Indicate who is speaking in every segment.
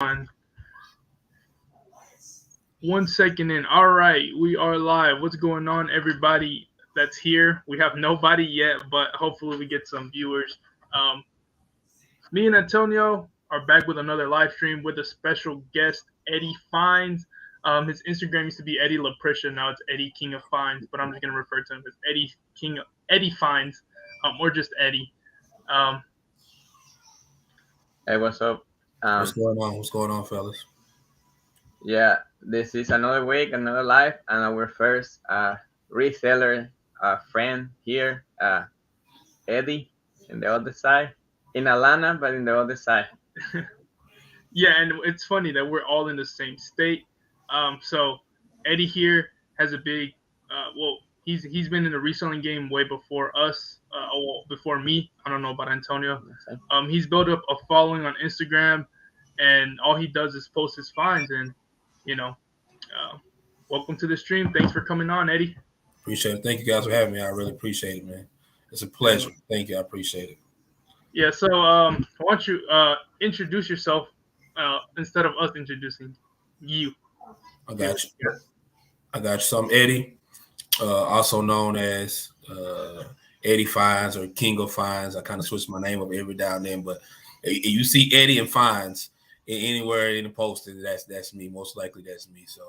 Speaker 1: on. 1 second in. All right, we are live. What's going on, everybody that's here? We have nobody yet, but hopefully we get some viewers. Um, Me and Antonio are back with another live stream with a special guest, Eddie Fines. His Instagram used to be Eddie Lapricia. Now it's Eddie King of Fines, but I'm just gonna refer to him as Eddie Fines, or just Eddie. Um,
Speaker 2: Hey, what's up?
Speaker 3: What's going on? What's going on, fellas?
Speaker 2: Yeah, this is another week, another live, and our first reseller friend here, Eddie, in the other side, in Atlanta, but in the other side.
Speaker 1: Yeah, and it's funny that we're all in the same state. So Eddie here has a big, he's been in the reselling game way before us, before me. I don't know about Antonio. He's built up a following on Instagram, and all he does is post his finds. And you know, welcome to the stream. Thanks for coming on, Eddie.
Speaker 3: Appreciate it. Thank you guys for having me. I really appreciate it, man. It's a pleasure. Thank you. I appreciate it.
Speaker 1: Yeah. So why don't you introduce yourself instead of us introducing you?
Speaker 3: I got you. I got you. So I'm Eddie, also known as Eddie Fines or King of Fines. I kind of switch my name up every now and then, but if you see Eddie and Fines anywhere in the post, that's me. Most likely that's me. So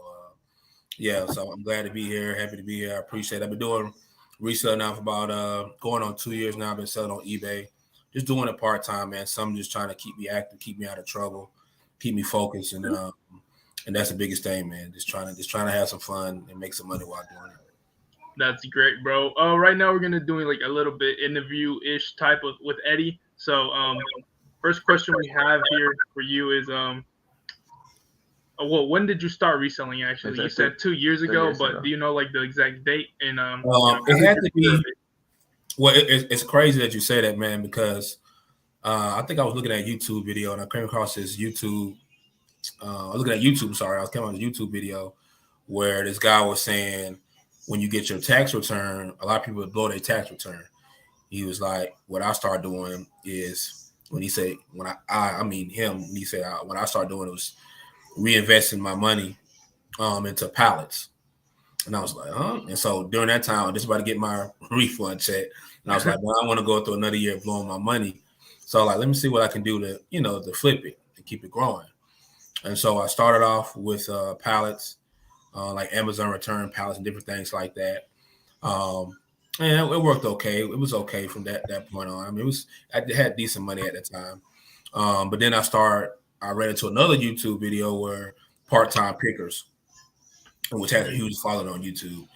Speaker 3: yeah, so I'm glad to be here. Happy to be here. I appreciate it. I've been doing resale now for about going on 2 years now. I've been selling on eBay. Just doing it part-time, man. Some just trying to keep me active, keep me out of trouble, keep me focused, and that's the biggest thing, man. Just trying to have some fun and make some money while doing it.
Speaker 1: That's great, bro. Right now we're gonna do like a little bit interview-ish type of with Eddie. So first question we have here for you is well, when did you start reselling? Actually, you said 2 years ago, but do you know like the exact date? And
Speaker 3: it had to be. Well, it's crazy that you say that, man, because I think I was looking at a YouTube video and I came across this YouTube. I was looking at YouTube. Sorry, I was coming on a YouTube video where this guy was saying when you get your tax return, a lot of people would blow their tax return. He was like, what I start doing is when he said when I mean him when he said what I started doing was reinvesting my money into pallets. And I was like, huh? And so during that time, I was just about to get my refund check. And I was like, well, I want to go through another year of blowing my money. So like, let me see what I can do to, to flip it and keep it growing. And so I started off with pallets, like Amazon return pallets and different things like that. And it worked okay. It was okay from that point on. I mean, I had decent money at the time. But then I ran into another YouTube video where part-time pickers, which has a huge following on YouTube.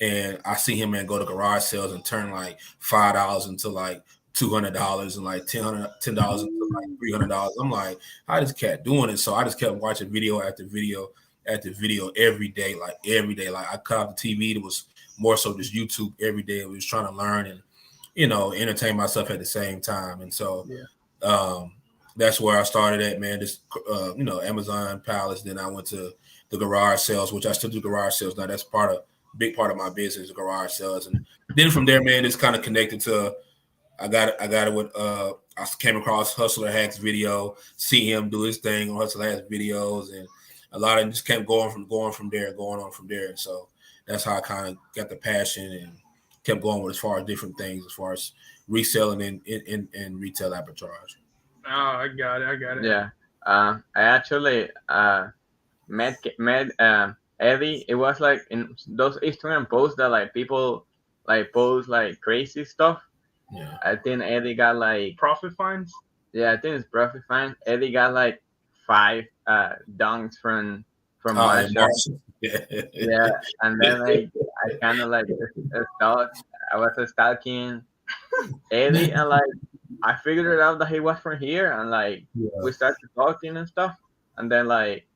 Speaker 3: And I see him, man, go to garage sales and turn like $5 into like $200 and like $10 into like $300. I'm like, how this cat doing it? So I just kept watching video after video after video every day. Like I cut off the TV. It was more so just YouTube every day. I was trying to learn and, entertain myself at the same time. And so that's where I started at, man. Just, Amazon Palace. Then I went to the garage sales, which I still do garage sales now. That's big part of my business, garage sales. And then from there, man, it's kind of connected to, I got it with, I came across Hustler Hacks video, see him do his thing on Hustler Hacks videos. And a lot of it just kept going from there. And so that's how I kind of got the passion and kept going with as far as different things, as far as reselling and retail arbitrage.
Speaker 1: Oh, I got it.
Speaker 2: Yeah. I actually met Eddie. It was like in those Instagram posts that like people like post like crazy stuff.
Speaker 3: Yeah.
Speaker 2: I think Eddie got like
Speaker 1: profit fines.
Speaker 2: Yeah, I think it's profit fines. Eddie got like 5 dunks from Marshall. Yeah, and then like I kind of like thought I was stalking Eddie, and like I figured it out that he was from here, and like we started talking and stuff, and then like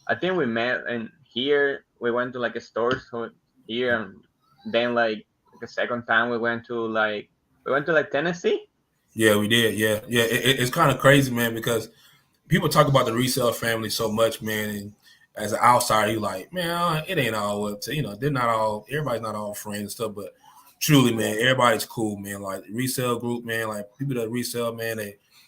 Speaker 2: I think we met and here we went to like a store so here, and then like the second time we went to Tennessee.
Speaker 3: Yeah, we did. Yeah. It's kind of crazy, man, because people talk about the resale family so much, man, and as an outsider, you're like, man, it ain't all up to, everybody's not all friends and stuff, but truly, man, everybody's cool, man. Like resale group, man, like people that resell, man,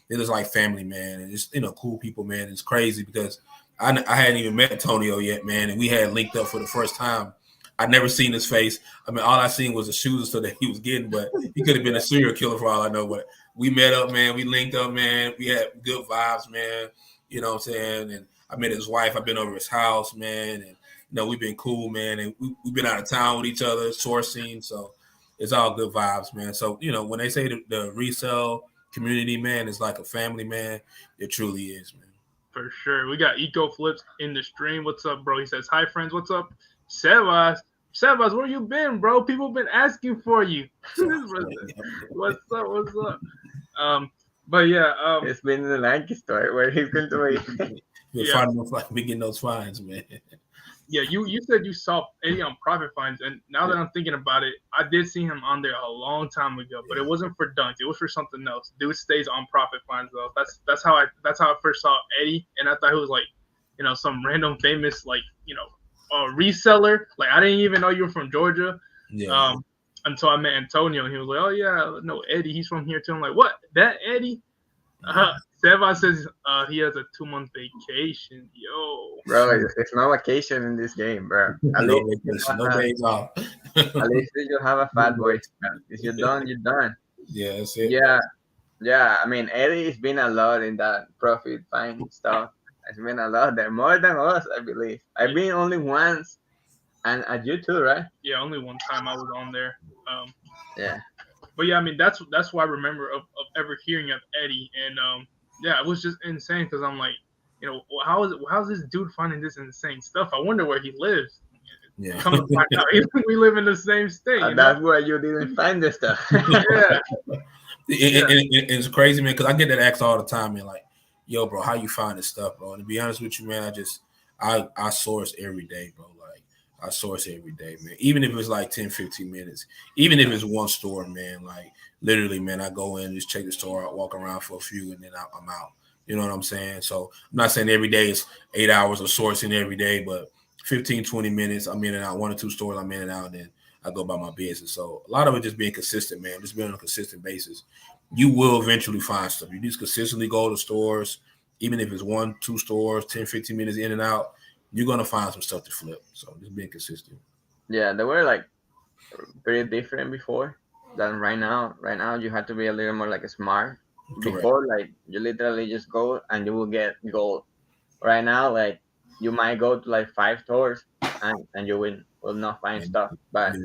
Speaker 3: It was like family, man, and just cool people, man. It's crazy because I hadn't even met Antonio yet, man, and we had linked up for the first time. I'd never seen his face. I mean, all I seen was the shoes so that he was getting, but he could have been a serial killer for all I know. But we met up, man. We linked up, man. We had good vibes, man. You know what I'm saying? And I met his wife. I've been over his house, man, and we've been cool, man, and we've been out of town with each other, sourcing, so it's all good vibes, man. So when they say the resell community, man, is like a family, man, it truly is, man.
Speaker 1: For sure. We got Eco Flips in the stream. What's up, bro? He says, "Hi, friends. What's up, Sebas? Sebas, where you been, bro? People been asking for you." What's up? But yeah,
Speaker 2: it's been in the Nike store where he's going to
Speaker 3: be getting those fines, man.
Speaker 1: Yeah, you said you saw Eddie on Profit Finds, and now that I'm thinking about it, I did see him on there a long time ago, but it wasn't for dunks; it was for something else. Dude stays on Profit Finds though. That's how I first saw Eddie, and I thought he was like, some random famous reseller. Like I didn't even know you were from Georgia.
Speaker 3: Yeah.
Speaker 1: Until I met Antonio, and he was like, "Oh yeah, no, Eddie, he's from here too." I'm like, "What? That Eddie?" Seva says he has a 2-month vacation. Yo,
Speaker 2: bro, there's no vacation in this game, bro.
Speaker 3: No days off.
Speaker 2: At least you have a fat boy. If you're done, you're done.
Speaker 3: Yeah, that's it.
Speaker 2: Yeah. I mean, Eddie's been a lot in that profit find stuff. It's been a lot there, more than us, I believe. I've been only once, and you too, right?
Speaker 1: Yeah, only one time I was on there.
Speaker 2: Yeah.
Speaker 1: But yeah, I mean that's what I remember of ever hearing of Eddie, and yeah, it was just insane because I'm like, how's this dude finding this insane stuff? I wonder where he lives.
Speaker 3: Yeah.
Speaker 1: Come to find out, we live in the same state.
Speaker 2: That's where you didn't find this stuff.
Speaker 1: Yeah.
Speaker 3: It's crazy, man, because I get that asked all the time, man. Like, yo, bro, how you find this stuff, bro? And to be honest with you, man, I source every day, bro. Like, I source every day, man. Even if it's like 10, 15 minutes, even if it's one store, man, like literally, man, I go in, just check the store out, walk around for a few, and then I'm out. You know what I'm saying? So I'm not saying every day is 8 hours of sourcing every day, but 15, 20 minutes, I'm in and out. 1 or 2 stores, I'm in and out, and then I go about my business. So a lot of it just being consistent, man, just being on a consistent basis. You will eventually find stuff. You just consistently go to stores, even if it's 1, 2 stores, 10, 15 minutes in and out, you're going to find some stuff to flip. So just being consistent.
Speaker 2: Yeah, they were like pretty different before than right now. Right now, you have to be a little more like smart.
Speaker 3: Correct.
Speaker 2: Before, like, you literally just go and you will get gold. Right now, like, you might go to like 5 stores and you will not find stuff. But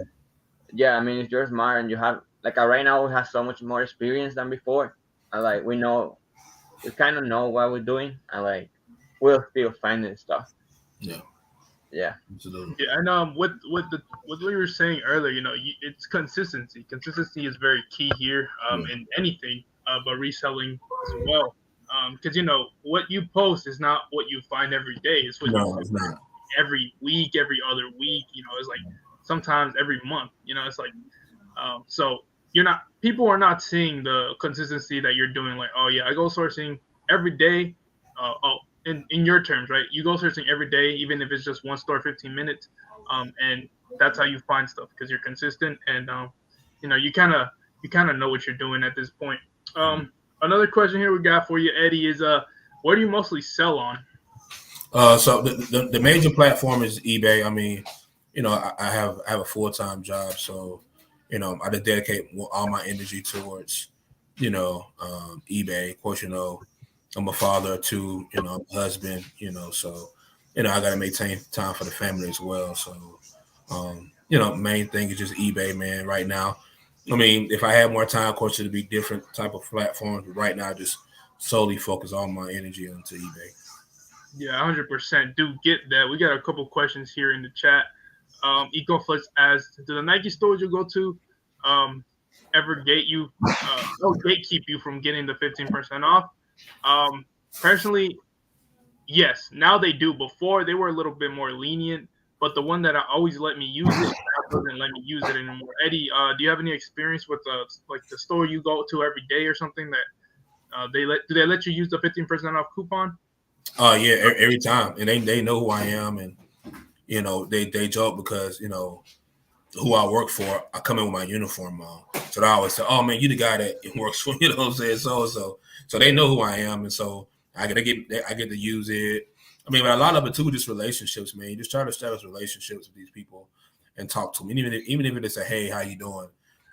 Speaker 2: yeah, I mean, if you're smart and you have like right now, we have so much more experience than before. And like we kind of know what we're doing, and like we'll still finding stuff. Yeah,
Speaker 3: absolutely.
Speaker 1: Yeah, and with what we were saying earlier, it's consistency. Consistency is very key here in anything, but reselling as well. Because what you post is not what you find every day. It's what you find every week, every other week. It's like sometimes every month. It's like so people are not seeing the consistency that you're doing. Like, oh yeah, I go sourcing every day. In your terms, right? You go searching every day, even if it's just one store, 15 minutes, and that's how you find stuff because you're consistent and you kind of know what you're doing at this point. Another question here we got for you, Eddie, is where do you mostly sell on?
Speaker 3: So the major platform is eBay. I mean, I have a full-time job, so I just dedicate all my energy towards eBay. Of course, I'm a father too, I'm a husband, so, I got to maintain time for the family as well. So, main thing is just eBay, man, right now. I mean, if I had more time, of course, it'd be different type of platforms. But right now, I just solely focus all my energy onto eBay.
Speaker 1: Yeah, 100%. Do get that. We got a couple questions here in the chat. EcoFlex asks, do the Nike stores you go to ever gatekeep you from getting the 15% off? Personally, yes. Now they do. Before they were a little bit more lenient, but the one that always let me use it doesn't let me use it anymore. Eddie, do you have any experience with the store you go to every day or something that do they let you use the 15% off coupon?
Speaker 3: Yeah, every time, and they know who I am, and they joke because who I work for, I come in with my uniform on. So they always say, "Oh man, you the guy that works for," you know what I'm saying? So they know who I am, and so I get to use it. I mean, but a lot of it too, just relationships, man. You just try to establish relationships with these people and talk to them, even if it's a "Hey, how you doing?"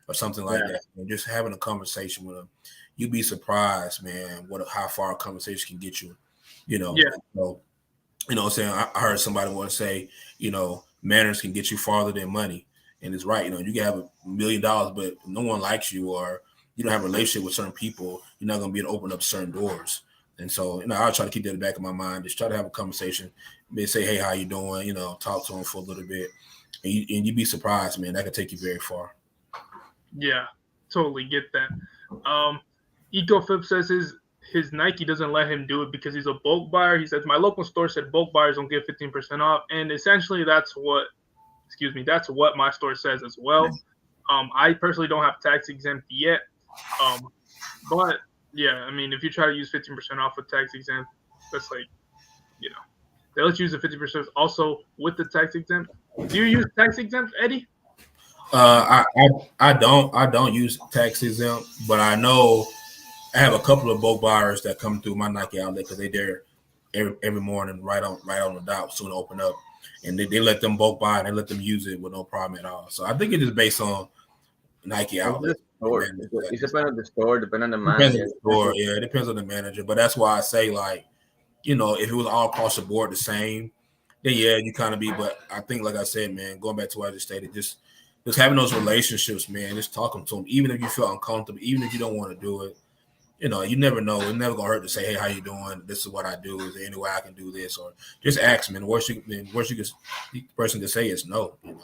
Speaker 3: or something like that. And just having a conversation with them, you'd be surprised, man, how far a conversation can get you. You know, so, you know what I'm saying? I heard somebody once say, you know, manners can get you farther than money. And it's right. You know, you can have $1 million, but if no one likes you or you don't have a relationship with certain people, you're not going to be able to open up certain doors. And so, you know, I'll try to keep that in the back of my mind. Just try to have a conversation. Maybe say, "Hey, how you doing?" You know, talk to them for a little bit. And you'd be surprised, man. That could take you very far.
Speaker 1: Yeah, totally get that. EcoFlip says his Nike doesn't let him do it because he's a bulk buyer. He says, "My local store said bulk buyers don't get 15% off." And essentially that's what my store says as well. I personally don't have tax exempt yet. But yeah, I mean, if you try to use 15% off with tax exempt, that's like, you know, they let you use the 50% also with the tax exempt. Do you use tax exempt, Eddie?
Speaker 3: I don't use tax exempt, but I know I have a couple of bulk buyers that come through my Nike outlet because they there every morning right on the dot soon to open up, and they let them bulk buy and they let them use it with no problem at all. So I think it is based on Nike outlet.
Speaker 2: It depends on the store, depends on the
Speaker 3: manager. Yeah, it depends on the manager. But that's why I say, like, you know, if it was all across the board the same, then yeah, you kind of be. But I think, like I said, man, going back to what I just stated, just having those relationships, man, just talking to them, even if you feel uncomfortable, even if you don't want to do it. You know, you never know. It's never gonna hurt to say, "Hey, how you doing? This is what I do. Is there any way I can do this?" Or just ask, man. The worst the person can say is no. You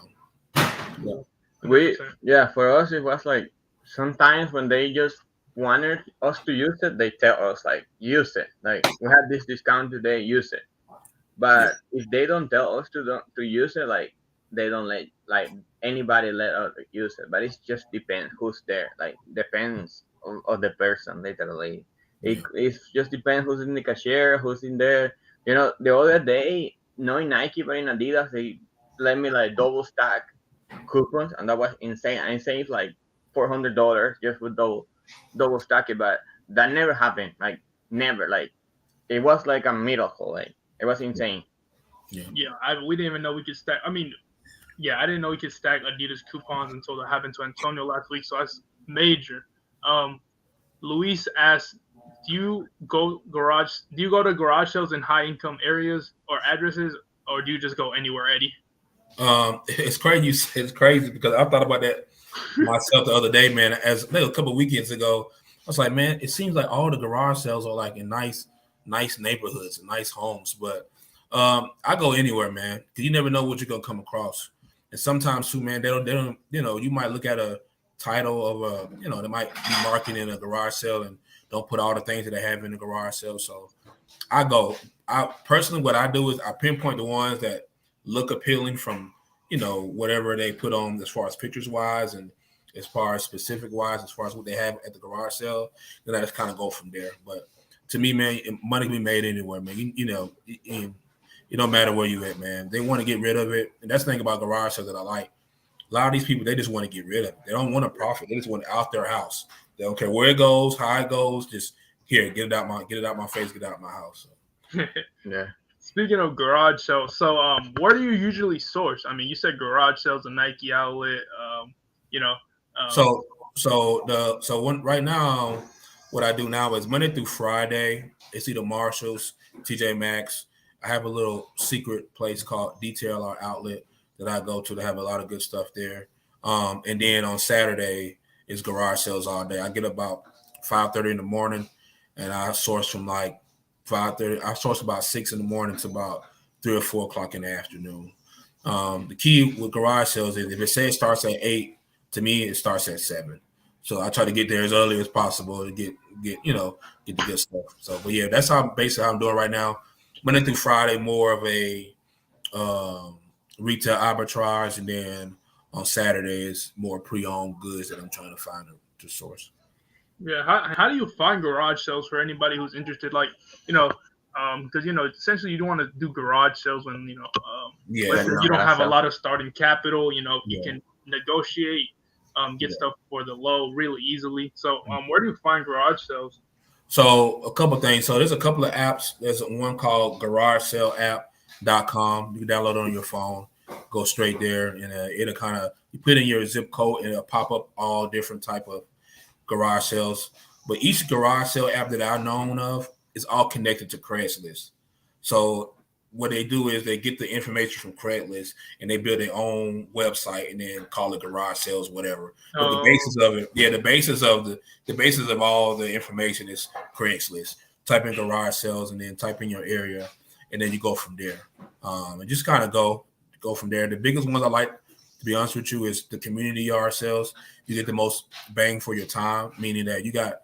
Speaker 3: know.
Speaker 2: For us it was like sometimes when they just wanted us to use it, they tell us like use it. Like we have this discount today, use it. But if they don't tell us to use it, like they don't let like anybody let us use it. But it just depends who's there. Like depends on the person literally. It just depends who's in the cashier, who's in there. You know, the other day, not in Nike but in Adidas, they let me like double stack coupons, and that was insane. I saved like $400 just with double stack it, but that never happened. Like never. Like it was like a miracle. Like it was insane.
Speaker 1: Yeah, we didn't even know we could stack. I mean, yeah, I didn't know we could stack Adidas coupons until that happened to Antonio last week. So that's major. Luis asked, "Do you go to garage sales in high income areas or addresses, or do you just go anywhere, Eddie?"
Speaker 3: It's crazy. It's crazy because I thought about that myself the other day, man. As a couple of weekends ago, I was like, man, it seems like all the garage sales are like in nice neighborhoods and nice homes. But I go anywhere, man, because you never know what you're gonna come across. And sometimes too, man, they don't. You know, you might look at a title of a, you know, they might be marketing a garage sale and don't put all the things that they have in the garage sale. So I personally, what I do is I pinpoint the ones that look appealing from, you know, whatever they put on as far as pictures wise and as far as specific wise, as far as what they have at the garage sale, then I just kind of go from there. But to me, man, money can be made anywhere, man. You know, it don't matter where you at, man. They want to get rid of it. And that's the thing about garage sales that I like. A lot of these people, they just want to get rid of it. They don't want to profit. They just want it out their house. They don't care where it goes, how it goes. Just here, get it out my face, get it out my house. So.
Speaker 2: Yeah.
Speaker 1: Speaking of garage sales, so where do you usually source? I mean, you said garage sales, a Nike outlet, you know.
Speaker 3: Right now, what I do now is Monday through Friday. It's either Marshalls, TJ Maxx. I have a little secret place called Detail Art Outlet that I go to have a lot of good stuff there. And then on Saturday is garage sales all day. I get about 5:30 in the morning, and I source from like 5:30. I source about 6 in the morning to about 3 or 4 o'clock in the afternoon. The key with garage sales is if it says it starts at 8, to me it starts at 7. So I try to get there as early as possible to get the good stuff. So, but yeah, that's basically how I'm doing right now. Monday through Friday, more of a retail arbitrage, and then on Saturdays, more pre-owned goods that I'm trying to find to source.
Speaker 1: Yeah, how do you find garage sales for anybody who's interested? Like, you know, because you know, essentially, you don't want to do garage sales when you know, you don't have a lot of starting capital. You know, you can negotiate, get stuff for the low really easily. So where do you find garage sales?
Speaker 3: So a couple things. So there's a couple of apps. There's one called GarageSaleApp.com. You can download it on your phone. Go straight there, and it'll kind of you put in your zip code, and it'll pop up all different type of garage sales. But each garage sale app that I've known of is all connected to Craigslist. So what they do is they get the information from Craigslist and they build their own website and then call it garage sales, whatever. But the basis of it, the basis of all the information is Craigslist. Type in garage sales and then type in your area, and then you go from there. And just kind of go from there. The biggest ones I like, to be honest with you, is the community yard sales. You get the most bang for your time, meaning that you got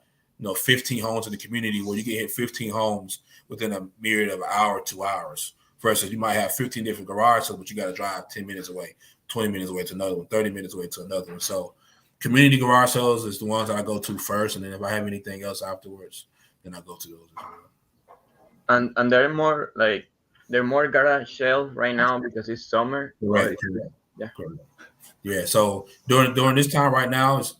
Speaker 3: 15 homes in the community where you can hit 15 homes within a period of an hour, 2 hours. Versus you might have 15 different garage sales, but you got to drive 10 minutes away, 20 minutes away to another one, 30 minutes away to another one. So community garage sales is the ones that I go to first, and then if I have anything else afterwards, then I go to those as well.
Speaker 2: And they're more garage sales right now because it's summer.
Speaker 3: Right.
Speaker 2: Yeah.
Speaker 3: Yeah. So during this time right now, it's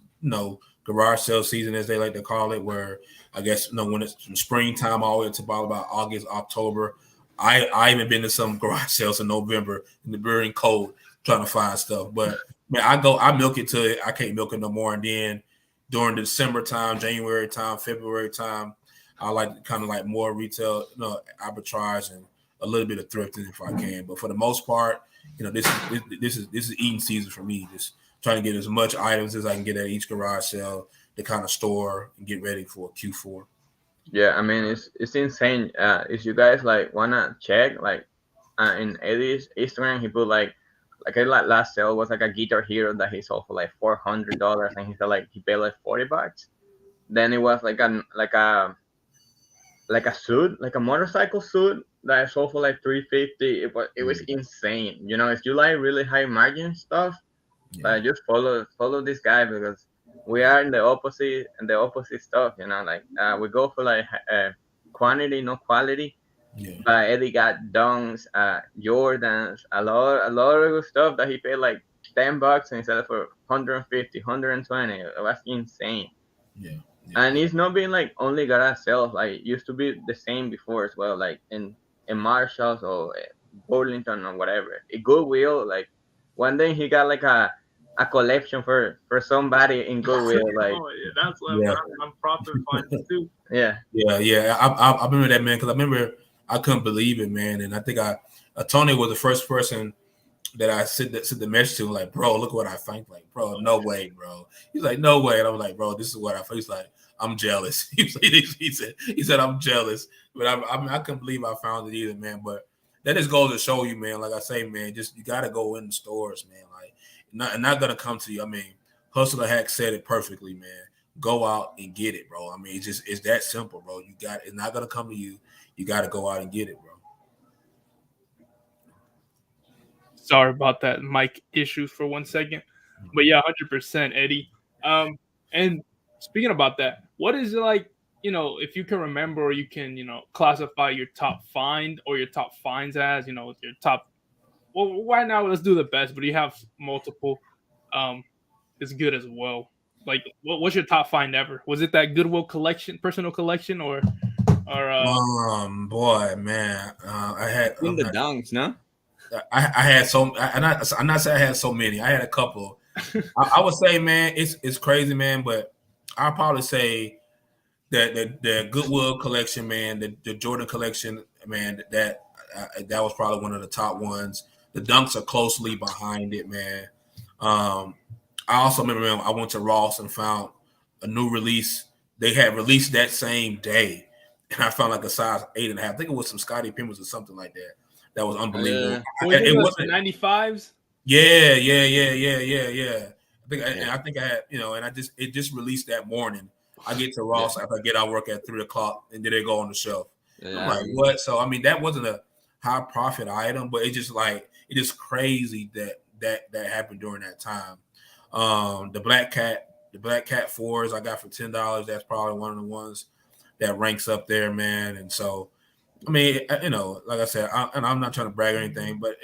Speaker 3: garage sale season, as they like to call it, where I guess when it's from springtime all the way to about August, October. I even been to some garage sales in November in the burning cold trying to find stuff. But man, I milk it till I can't milk it no more. And then during the December time, January time, February time, I like kind of like more retail, arbitrage and a little bit of thrifting if I can. But for the most part, this is eating season for me. Just trying to get as much items as I can get at each garage sale to kind of store and get ready for Q4.
Speaker 2: Yeah, I mean it's insane. If you guys wanna check in Eddie's Instagram, he put like last sale was a Guitar Hero that he sold for $400, and he said he paid $40. Then it was like a suit, like a motorcycle suit that I sold for $350. It was insane. If you like really high margin stuff, just follow this guy because we are in the opposite stuff. We go for quantity, no quality.
Speaker 3: Yeah.
Speaker 2: But Eddie got Dunks, Jordans, a lot of good stuff that he paid $10 and he sold it for 150, 120. It was insane.
Speaker 3: Yeah.
Speaker 2: And it's not been only garage sales. It used to be the same before as well. In Marshalls or Burlington or whatever. A Goodwill. One day he got a collection for somebody in Goodwill.
Speaker 1: That's I'm profit finding too.
Speaker 2: Yeah.
Speaker 3: I remember that, man, because I remember I couldn't believe it, man. And I think Tony was the first person that I sent the message to, like, bro, look what I found. Like, bro, no way, bro. He's like, no way. And I was like, bro, this is what I found. He's like, I'm jealous. he said, I'm jealous. But I couldn't believe I found it either, man. But that just goes to show you, man, like I say, man, just you got to go in the stores, man. Not going to come to you. I mean, Hustler Hack said it perfectly, man. Go out and get it, bro. I mean, it's that simple, bro. It's not going to come to you. You got to go out and get it, bro.
Speaker 1: Sorry about that mic issues for 1 second. But yeah, 100%, Eddie. And speaking about that, what is it like, if you can remember or you can, classify your top find or your top finds as, your top. Well, right now, let's do the best, but you have multiple. It's good as well. What's your top find ever? Was it that Goodwill collection, personal collection, or?
Speaker 3: Boy, man, I had
Speaker 2: in the Dunks, no?
Speaker 3: I had so. I'm not saying I had so many. I had a couple. I would say, man, it's crazy, man. But I'll probably say that the Goodwill collection, man, the Jordan collection, man, that was probably one of the top ones. The Dunks are closely behind it, man. I also remember, man, I went to Ross and found a new release. They had released that same day, and I found a size 8.5. I think it was some Scottie Pippens or something like that. That was unbelievable.
Speaker 1: It wasn't 95s.
Speaker 3: Yeah. I think I had, and it just released that morning. I get to Ross after I get out work at 3:00, and then they go on the shelf. Yeah. I'm like, what? So I mean, that wasn't a high profit item, but it is crazy that happened during that time. The Black Cat 4s I got for $10. That's probably one of the ones that ranks up there, man. And so, I mean, like I said, I'm not trying to brag or anything, but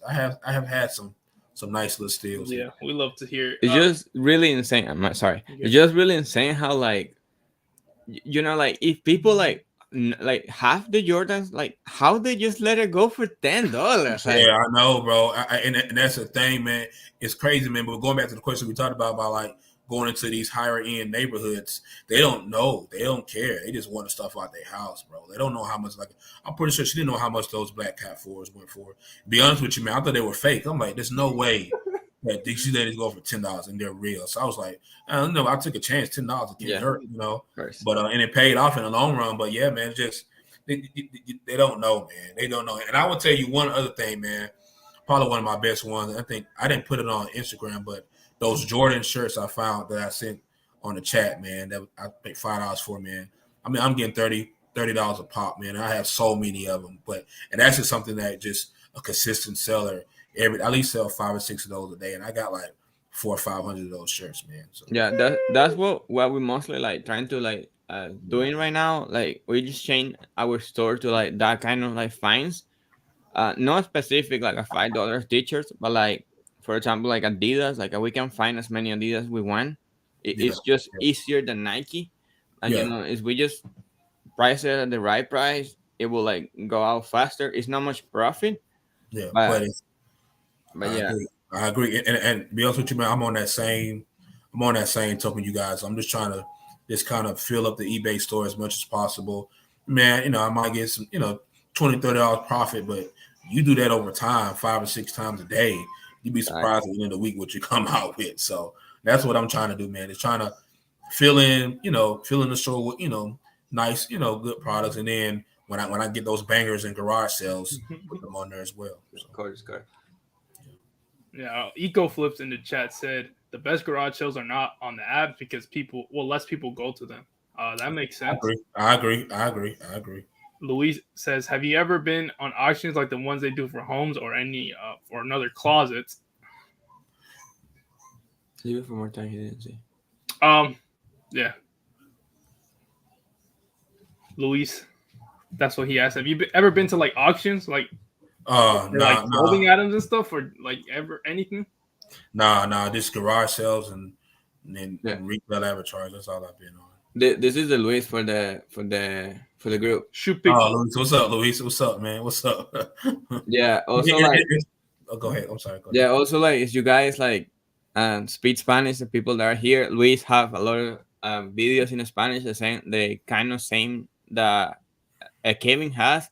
Speaker 3: I have had some some nice little steals.
Speaker 1: Yeah, we love to hear it.
Speaker 2: It's just really insane. I'm sorry. It's just really insane how like like if people like half the Jordans, like how they just let it go for $10.
Speaker 3: Yeah, I know, bro. And that's the thing, man. It's crazy, man. But going back to the question we talked about like going into these higher end neighborhoods, they don't know. They don't care. They just want the stuff out their house, bro. They don't know how much. Like, I'm pretty sure she didn't know how much those Black Cat 4s went for. To be honest with you, man, I thought they were fake. I'm like, there's no way that these ladies go for $10 and they're real. So I was like, I don't know. I took a chance. $10 can't hurt, But and it paid off in the long run. But yeah, man, just they don't know, man. They don't know. And I will tell you one other thing, man. Probably one of my best ones. I think I didn't put it on Instagram, but those Jordan shirts I found that I sent on the chat, man, that I paid $5 for, man. I mean, I'm getting $30 a pop, man. I have so many of them, and that's just something that just a consistent seller. At least sell 5 or 6 of those a day, and I got like 400 or 500 of those shirts, man. So.
Speaker 2: Yeah, that's what we mostly like trying to like doing right now. Like we just changed our store to like that kind of like fines, not specific like a $5 t-shirts, but like for example like Adidas, like we can find as many Adidas we want. It's just easier than Nike, and if we just price it at the right price, it will like go out faster. It's not much profit.
Speaker 3: Yeah,
Speaker 2: but yeah,
Speaker 3: I agree. And be honest with you, man, I'm on that same token, you guys. I'm just trying to just kind of fill up the eBay store as much as possible. Man, I might get some, $20, $30 profit, but you do that over time, 5 or 6 times a day, you'd be surprised at the end of the week what you come out with. So that's what I'm trying to do, man. It's trying to fill in the store with, nice, good products. And then when I get those bangers and garage sales, put them on there as well. So.
Speaker 2: Of course.
Speaker 1: Yeah, Eco Flips in the chat said the best garage sales are not on the app because less people go to them. That makes sense.
Speaker 3: I agree.
Speaker 1: Luis says, have you ever been on auctions like the ones they do for homes or any or another closets?
Speaker 2: Leave it for more time. He didn't see.
Speaker 1: Yeah. Luis, that's what he asked. Have you ever been to like auctions, like clothing items and stuff, or like ever anything?
Speaker 3: Nah, just garage sales and retail arbitrage. That's all I've been on.
Speaker 2: This is the Luis for the group.
Speaker 3: Luis, what's up, Luis? What's up, man? What's up?
Speaker 2: Yeah. Also,
Speaker 3: go ahead. I'm sorry. Go ahead.
Speaker 2: Yeah. Also, like, if you guys like speak Spanish, the people that are here, Luis have a lot of videos in Spanish. The kind of same that Kevin has,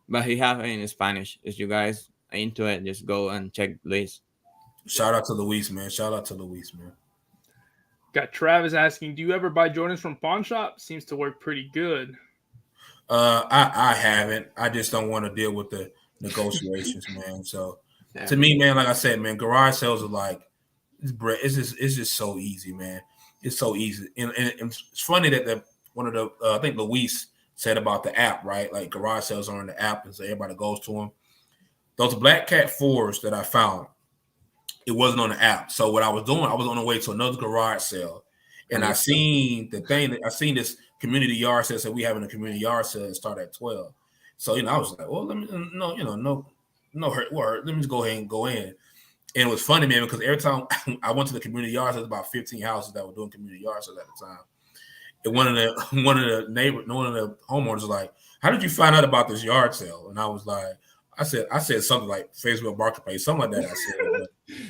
Speaker 2: but he have it in Spanish. If you guys are into it, just go and check Luis.
Speaker 3: Shout out to Luis, man.
Speaker 1: Got Travis asking, do you ever buy Jordans from pawn shop? Seems to work pretty good.
Speaker 3: I haven't. I just don't want to deal with the negotiations, man. So to me, man, like I said, man, garage sales are like it's just so easy, man. It's so easy, and it's funny that I think Luis said about the app, right? Like garage sales are on the app, and so everybody goes to them. Those Black Cat 4s that I found, it wasn't on the app. So what I was doing, I was on the way to another garage sale, and I seen this community yard sale. So we having a community yard sale and start at 12. So I was like, well, let me no hurt. Let me just go ahead and go in. And it was funny, man, because every time I went to the community yard, there's about 15 houses that were doing community yard sales at the time. And one of the homeowners was like, "How did you find out about this yard sale?" And I was like, I said something like Facebook Marketplace, something like that. I said,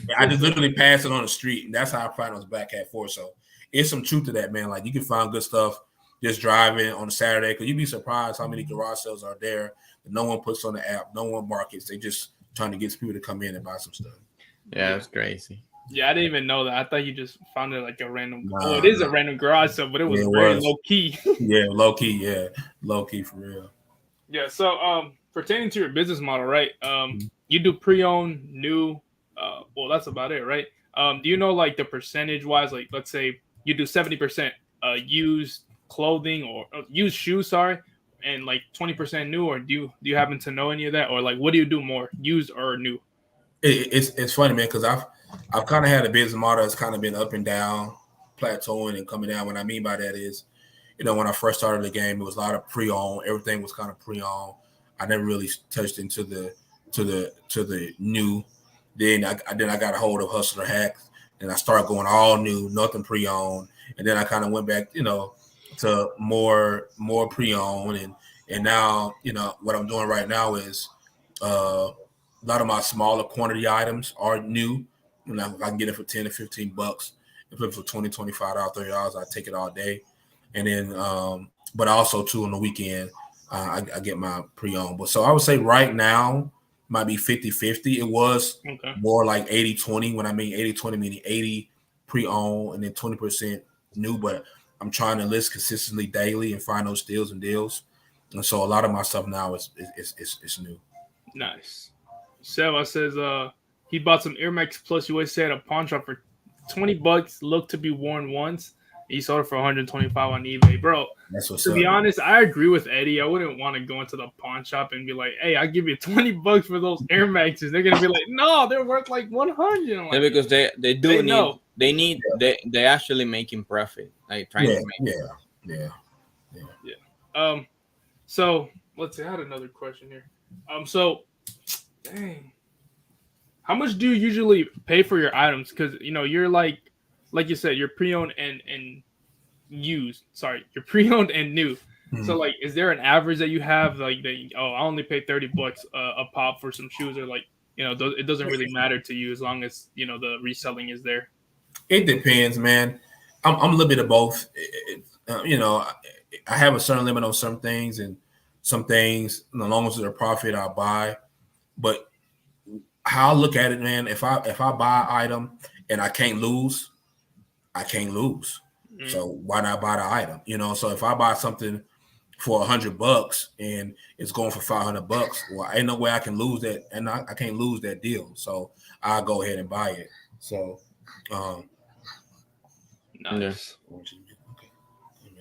Speaker 3: but I just literally passed it on the street, and that's how I found those Black Cat 4. So it's some truth to that, man. Like you can find good stuff just driving on a Saturday, because you'd be surprised how many garage sales are there that no one puts on the app, no one markets. They just trying to get people to come in and buy some stuff.
Speaker 2: Yeah, that's crazy.
Speaker 1: Yeah, I didn't even know that. I thought you just found it like a random. It is a random garage sale, but it was very low key.
Speaker 3: Yeah, low key for real.
Speaker 1: Yeah. So, pertaining to your business model, right? You do pre-owned, new. Well, that's about it, right? Do you know like the percentage wise? Like, let's say you do 70% used clothing or used shoes, sorry, and like 20% new. Or do you happen to know any of that? Or like, what do you do more, used or new?
Speaker 3: It's funny, man, because I've kind of had a business model that's kind of been up and down, plateauing and coming down. What I mean by that is, when I first started the game, it was a lot of pre-owned. Everything was kind of pre-owned. I never really touched into the new. Then I got a hold of Hustler Hacks, and I started going all new, nothing pre-owned, and then I kind of went back, to more pre-owned, and now what I'm doing right now is a lot of my smaller quantity items are new. If I can get it for 10 to 15 bucks, if it's for 20, $25, $30, I take it all day. And then, but also too on the weekend, I get my pre-owned. But so I would say right now might be 50-50. It was more like 80-20 when I mean 80-20, meaning 80 pre-owned and then 20% new. But I'm trying to list consistently daily and find those steals and deals. And so a lot of my stuff now is new.
Speaker 1: Nice. Seva says he bought some Air Max Plus USA at a pawn shop for $20, looked to be worn once. He sold it for $125 on eBay, bro.
Speaker 3: That's what's
Speaker 1: to
Speaker 3: up.
Speaker 1: be honest, I agree with Eddie. I wouldn't want to go into the pawn shop and be like, "Hey, I'll give you $20 for those Air Maxes." They're gonna be like, "No, they're worth like 100." Like,
Speaker 4: yeah, because they actually making profit, like trying to make.
Speaker 1: Yeah. So let's see. I had another question here. So, dang, how much do you usually pay for your items? Because you're like you said, you're pre-owned and used. Sorry, you're pre-owned and new. Mm-hmm. So like, is there an average that you have? Like, I only pay $30 a pop for some shoes, or like, it doesn't really matter to you as long as the reselling is there.
Speaker 3: It depends, man. I'm a little bit of both. I have a certain limit on some things, and some things, as long as they're profit, I'll buy. But how I look at it, man, if I buy an item and I can't lose, I can't lose. Mm-hmm. So why not buy the item? So if I buy something for $100 and it's going for $500, well, ain't no way I can lose that, and I can't lose that deal. So I'll go ahead and buy it. So,
Speaker 1: nice.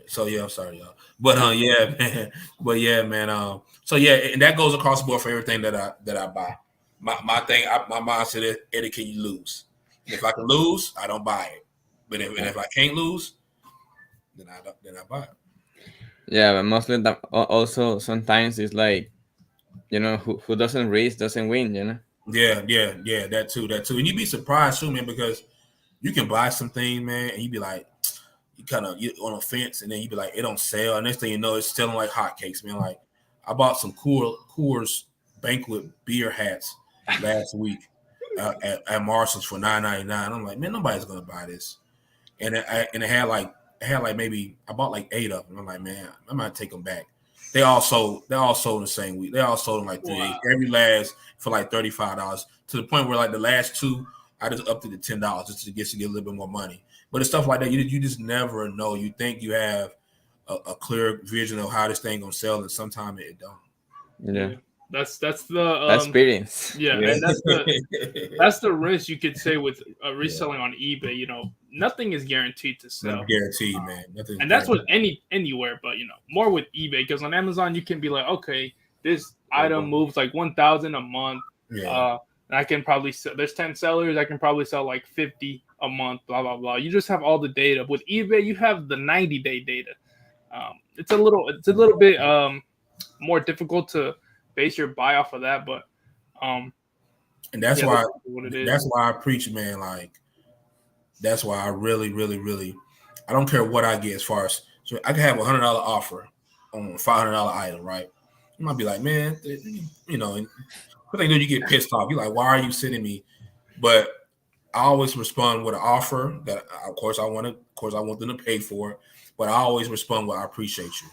Speaker 3: So yeah, I'm sorry, y'all. But yeah, man. But yeah, man. So yeah, and that goes across the board for everything that I buy. My thing, my mindset is, Eddie, can you lose? If I can lose, I don't buy it. But if I can't lose, then I buy it.
Speaker 4: Yeah, but mostly also sometimes it's like, who doesn't race doesn't win,
Speaker 3: Yeah, that too. And you'd be surprised too, man, because you can buy something, man, and you'd be like, you on a fence, and then you be like, it don't sell. And next thing you know, it's selling like hotcakes, man. Like, I bought some Coors Banquet beer hats last week at Marshall's for $9.99. I'm like, man, nobody's gonna buy this. And it had like maybe I bought like 8 of them. I'm like, man, I might take them back. They all sold in the same week. They all sold in like 3 days. Every last for like $35, to the point where like the last 2, I just upped it to $10 just to get a little bit more money. But it's stuff like that, you just never know. You think you have a clear vision of how this thing gonna sell, and sometimes it don't.
Speaker 4: Yeah.
Speaker 1: That's the
Speaker 4: experience.
Speaker 1: Yeah, and that's the risk, you could say, with reselling on eBay. Nothing is guaranteed to sell.
Speaker 3: Not guaranteed, man.
Speaker 1: And that's with anywhere, but more with eBay, because on Amazon you can be like, okay, this item moves like 1,000 a month.
Speaker 3: Yeah.
Speaker 1: And I can probably sell. There's 10 sellers. I can probably sell like 50 a month. Blah blah blah. You just have all the data. With eBay, you have the 90-day data. It's a little bit more difficult to base your buy off of that, but
Speaker 3: and that's why I preach, man. Like, that's why I really, really, really, I don't care what I get as far as, so I can have $100 offer on a $500 item, right? You might be like, man, but they know you get pissed off. You're like, why are you sending me? But I always respond with an offer that, of course, I want them to pay for it. But I always respond with, I appreciate you.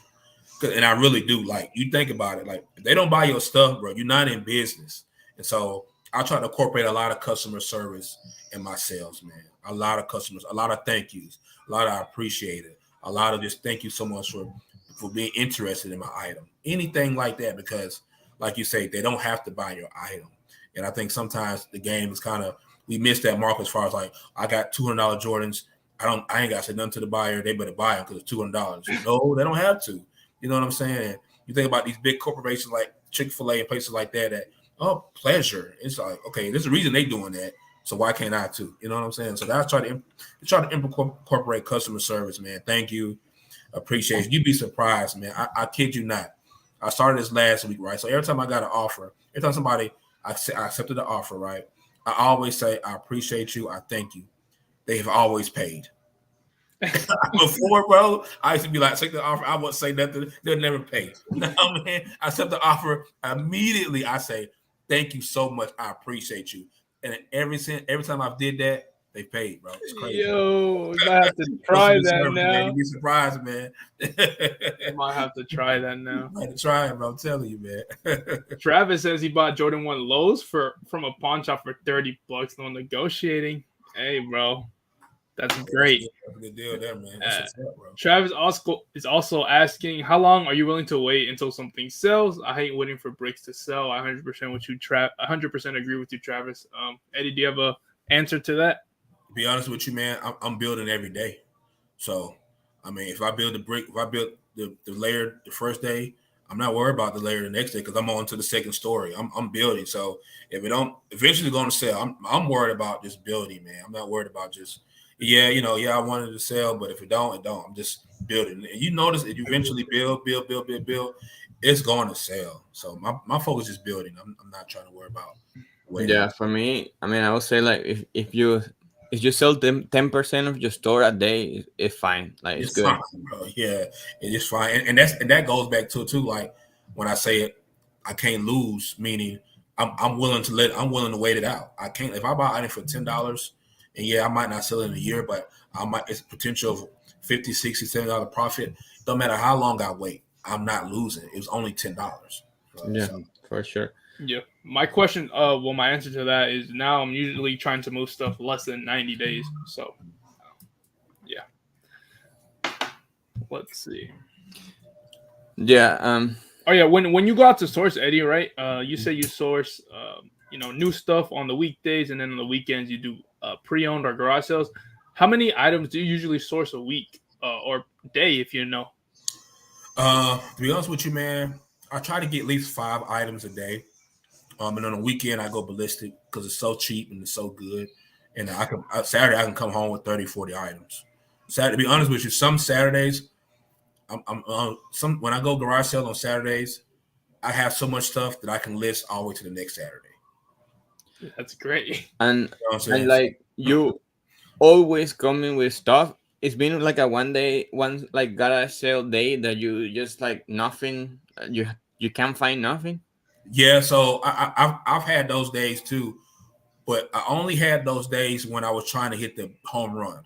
Speaker 3: And I really do. Like, you think about it, like, if they don't buy your stuff, bro, you're not in business. And so I try to incorporate a lot of customer service in my sales, man. A lot of customers, a lot of thank yous, a lot of I appreciate it, a lot of just thank you so much for being interested in my item. Anything like that, because like you say, they don't have to buy your item. And I think sometimes the game is we miss that mark as far as like, I got $200 Jordans. I ain't got to say nothing to the buyer. They better buy them because it's $200. No, they don't have to. You know what I'm saying? And you think about these big corporations like Chick-fil-A and places like that, pleasure. It's like, okay, there's a reason they doing that. So why can't I too? You know what I'm saying? So that's try to incorporate customer service, man. Thank you. Appreciate it. You'd be surprised, man. I kid you not. I started this last week, right? So every time I got an offer, every time somebody, I accepted the offer, right? I always say, I appreciate you. I thank you. They have always paid. Before, bro, I used to be like, take the offer. I won't say nothing. They'll never pay. Now, man, I accept the offer immediately. I say, thank you so much. I appreciate you. And every time I've did that, they paid, bro. It's crazy.
Speaker 1: Yo, you might have to try that
Speaker 3: service,
Speaker 1: now.
Speaker 3: Man. You'd be surprised, man.
Speaker 1: You might have to try that now.
Speaker 3: I had to try it, bro. I'm telling you, man.
Speaker 1: Travis says he bought Jordan 1 lows from a pawn shop for $30. No negotiating. Hey, bro. That's great.
Speaker 3: That's a good deal there, man. Up, bro.
Speaker 1: Travis is also asking, how long are you willing to wait until something sells? I hate waiting for bricks to sell. I 100% with you, 100% agree with you, Travis. Eddie, do you have a answer to that?
Speaker 3: To be honest with you, man, I'm building every day. So, I mean, if I build the brick, if I build the layer the first day, I'm not worried about the layer the next day because I'm on to the second story. I'm building. So if it don't eventually going to sell, I'm worried about just building, man. I'm not worried about just I wanted to sell, but if it don't, it don't. I'm just building. And you notice if you eventually build, it's going to sell. So my focus is building. I'm not trying to worry about
Speaker 4: waiting. Yeah, for me, I mean, I would say like if you sell 10% of your store a day, it's fine. Like it's good.
Speaker 3: Fine, bro. Yeah, it's fine. And that goes back to too. Like when I say it, I can't lose. Meaning I'm willing to wait it out. I can't if I buy an item for $10. And yeah, I might not sell it in a year, but it's potential of $50, $60, $70 profit. Don't matter how long I wait, I'm not losing. It was only $10.
Speaker 4: For sure.
Speaker 1: Yeah. My question, my answer to that is now I'm usually trying to move stuff less than 90 days. So, yeah. Let's see.
Speaker 4: Yeah.
Speaker 1: Oh yeah, when you go out to source, Eddie, right? You say you source, new stuff on the weekdays, and then on the weekends you do pre-owned or garage sales. How many items do you usually source a week or day, if you know?
Speaker 3: To be honest with you, man, I try to get at least 5 items a day. And on the weekend I go ballistic because it's so cheap and it's so good. And Saturday I can come home with 30, 40 items. Saturday, to be honest with you, some Saturdays, when I go garage sale on Saturdays, I have so much stuff that I can list all the way to the next Saturday.
Speaker 1: That's great.
Speaker 4: And like you always coming with stuff. It's been like a one garage sale day that you just like nothing. You can't find nothing.
Speaker 3: Yeah, so I've had those days too, but I only had those days when I was trying to hit the home run.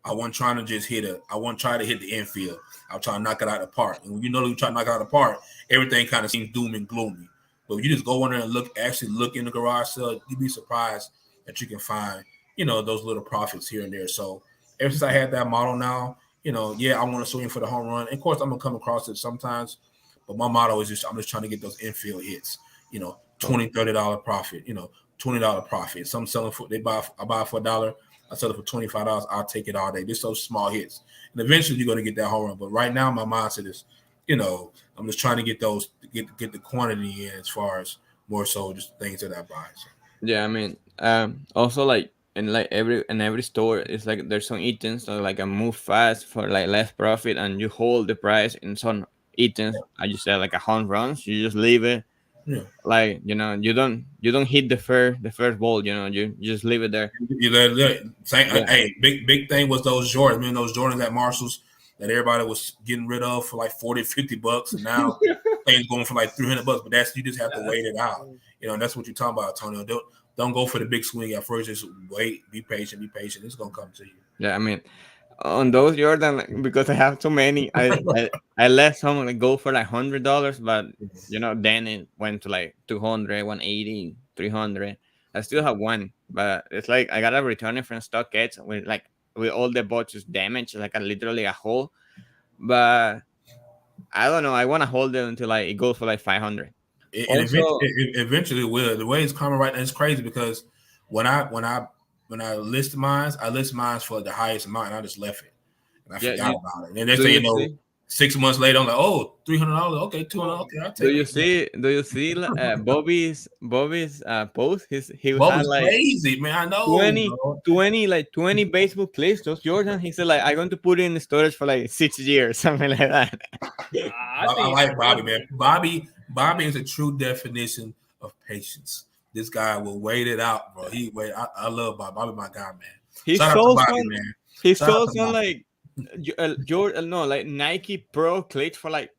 Speaker 3: I wasn't trying to just I wasn't trying to hit the infield. I was trying to knock it out of the park. And when you try to knock it out of the park, everything kind of seems doom and gloomy. But if you just go in there and look in the garage sale, you'd be surprised that you can find, those little profits here and there. So ever since I had that model now, I want to swing for the home run. And of course, I'm going to come across it sometimes. But my motto is I'm just trying to get those infield hits, $20, $30 profit, $20 profit. Some selling I buy it for $1. I sell it for $25. I'll take it all day. Just those small hits. And eventually you're going to get that home run. But right now my mindset is, I'm just trying to get those, get the quantity in as far as more so just things that I buy. So.
Speaker 4: Yeah, I mean, also like in every store, it's like there's some items that like move fast for like less profit, and you hold the price. In some items, I just say like a home runs, you just leave it. Yeah. Like you don't hit the first ball. You just leave it there.
Speaker 3: Hey, big thing was those Jordans. I mean, those Jordans at Marshalls that everybody was getting rid of for like $40, $50, and now things going for like $300. But you just have to wait it out. And that's what you're talking about, Antonio. Don't go for the big swing at first. Just wait, be patient. It's gonna come to you.
Speaker 4: Yeah, I mean, on those Jordan, because I have too many, I let someone go for like $100, but then it went to like 200, 180, 300. I still have one, but it's like I gotta return it from StockX with all the boxes damaged, like literally a hole. But I don't know. I want to hold it until it goes for like 500.
Speaker 3: Eventually it will. The way it's coming right now, it's crazy because when I list mine, for the highest amount, and I just left it, and I forgot about it. And next thing you know, 6 months later, I'm like, oh, $300, okay, $200, okay, I'll take it.
Speaker 4: Do you see Bobby's post? He
Speaker 3: had like crazy, man. I know
Speaker 4: 20 baseball clips. Those Jordan. He said like I'm going to put it in the storage for like 6 years, something like that.
Speaker 3: I like Bobby, man. Bobby is a true definition of patience. This guy will wait it out, bro. He wait. I love Bobby. Bobby, my guy, man.
Speaker 4: He
Speaker 3: Shout out to
Speaker 4: sold
Speaker 3: Bobby,
Speaker 4: some.
Speaker 3: man.
Speaker 4: He
Speaker 3: Shout out
Speaker 4: sold
Speaker 3: to
Speaker 4: some
Speaker 3: Bobby.
Speaker 4: like no, like Nike Pro clicks for like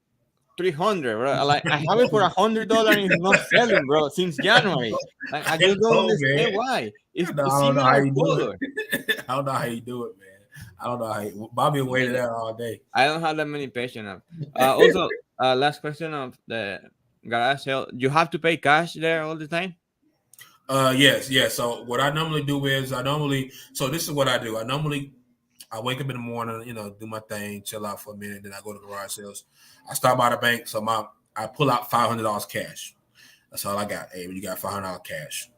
Speaker 4: 300, bro. Like I have it for $100 and it's not selling, bro, since January. Like I
Speaker 3: I
Speaker 4: just don't
Speaker 3: know,
Speaker 4: understand
Speaker 3: man.
Speaker 4: why. It's
Speaker 3: No, I don't know how
Speaker 4: similar
Speaker 3: you do
Speaker 4: color.
Speaker 3: it. I don't know how you do it, man. I don't know how Bobby waited
Speaker 4: Yeah,
Speaker 3: out all day.
Speaker 4: I don't have that many patience. Also, last question of the garage sale. You have to pay cash there all the time.
Speaker 3: Yes, yes. So what I normally do is so this is what I do. I wake up in the morning, do my thing, chill out for a minute, then I go to garage sales. I stop by the bank, so I pull out $500 cash. That's all I got. Hey, you got $500 cash.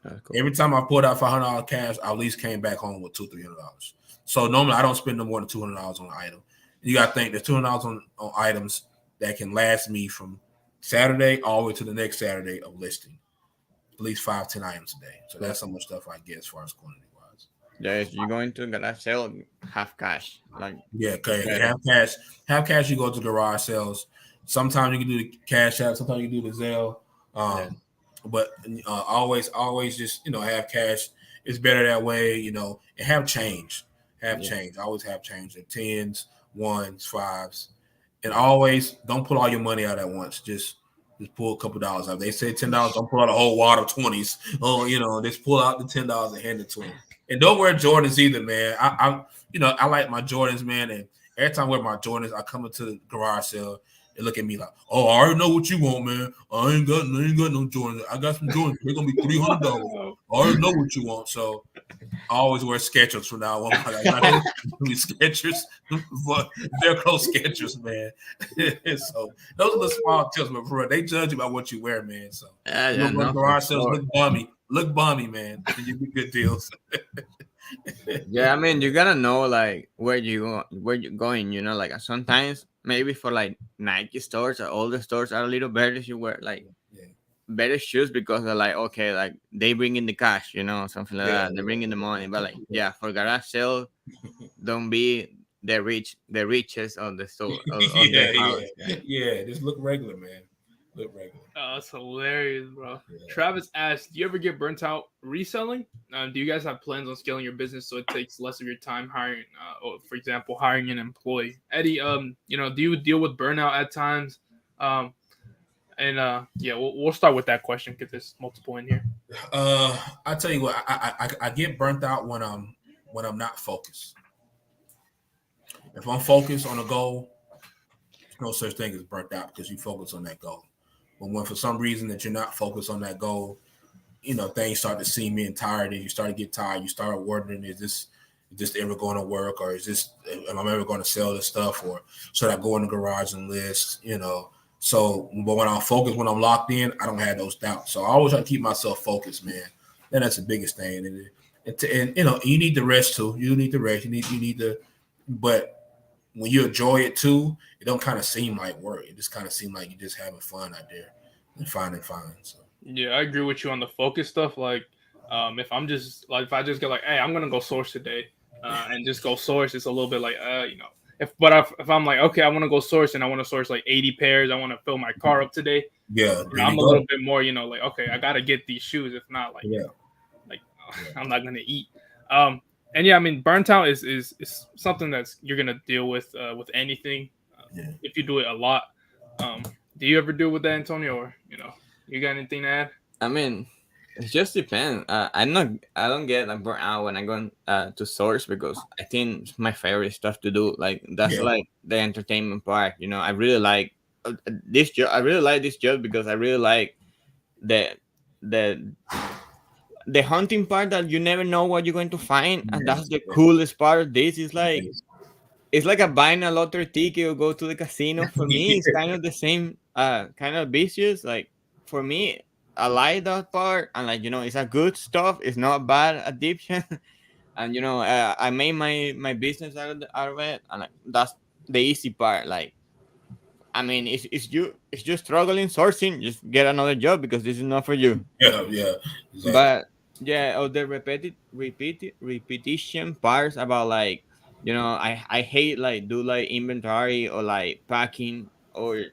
Speaker 4: Cool.
Speaker 3: Every time I pulled out $500 cash, I at least came back home with $200-300. So normally I don't spend no more than $200 on an item. You got to think there's $200 on items that can last me from Saturday all the way to the next Saturday of listing. At least 5-10 items a day. So that's how much stuff I get as far as quantity wise.
Speaker 4: Yeah, if you're going to garage sale, have cash. Like
Speaker 3: Okay. Have cash. Have cash. You go to garage sales. Sometimes you can do the Cash App. Sometimes you can do the Zelle. But always just have cash. It's better that way. And have change. Change. Always have change. The tens, ones, fives, and always don't pull all your money out at once. Just pull a couple dollars out. They say $10. Don't pull out a whole wad of 20s. Just pull out the $10 and hand it to them. And don't wear Jordans either, man. I like my Jordans, man. And every time I wear my Jordans, I come into the garage sale and look at me like, oh, I already know what you want, man. I ain't got no Jordans. I got some Jordans. They're gonna be $300. I already know what you want. So I always wear Skechers from now on. I got Skechers, Velcro Skechers, man. So those are the small tips, but for real, they judge you by what you wear, man. So garage sales look bummy, man. And you get good deals.
Speaker 4: Yeah, I mean, you gotta know like where you're going. Like sometimes maybe for like Nike stores or all the stores are a little better if you wear like better shoes because they're like okay, like they bring in the cash, something like that. They bring in the money, but like for garage sale, don't be the richest of the store.
Speaker 3: Just look regular, man. Look regular.
Speaker 1: Oh, that's hilarious, bro. Yeah. Travis asked, do you ever get burnt out reselling? Do you guys have plans on scaling your business so it takes less of your time hiring, or for example, hiring an employee? Eddie, do you deal with burnout at times? We'll start with that question because there's multiple in here.
Speaker 3: I tell you what, I get burnt out when I'm not focused. If I'm focused on a goal, there's no such thing as burnt out because you focus on that goal. But when for some reason that you're not focused on that goal, things start to seem in tired and you start to get tired. You start wondering, is this ever going to work? Or am I ever going to sell this stuff? Or should I go in the garage and list, So, but when I'm focused, when I'm locked in, I don't have those doubts. So I always try to keep myself focused, man. And that's the biggest thing. And you need the rest too. You need the rest. You need to, but when you enjoy it too, it don't kind of seem like work. It just kind of seems like you're just having fun out there and finding fun. So
Speaker 1: yeah, I agree with you on the focus stuff. Like, if I just get like, hey, I'm gonna go source today, and just go source, it's a little bit like, If I'm like, okay, I want to go source and I want to source like 80 pairs, I want to fill my car up today.
Speaker 3: Yeah,
Speaker 1: I'm a little bit more, like, okay, I gotta get these shoes. If not, like, I'm not gonna eat. And yeah, I mean, burnt out is something that's you're gonna deal with anything if you do it a lot. Do you ever deal with that, Antonio, or you got anything to add?
Speaker 4: I mean, it just depends. I don't get like burnt out when I go to source because I think it's my favorite stuff to do. Like that's like the entertainment part. I really like this job. I really like this job because I really like the hunting part that you never know what you're going to find, and that's the coolest part of this. Is like it's like a buying a lottery ticket or go to the casino. For me, it's kind of the same kind of vicious. Like for me, I like that part, and like it's a good stuff. It's not bad addiction, and I made my business out of it, and like, that's the easy part. Like, I mean, it's you struggling sourcing, just get another job because this is not for you.
Speaker 3: Yeah,
Speaker 4: exactly. But yeah, the repetition parts about like I hate like do like inventory or like packing or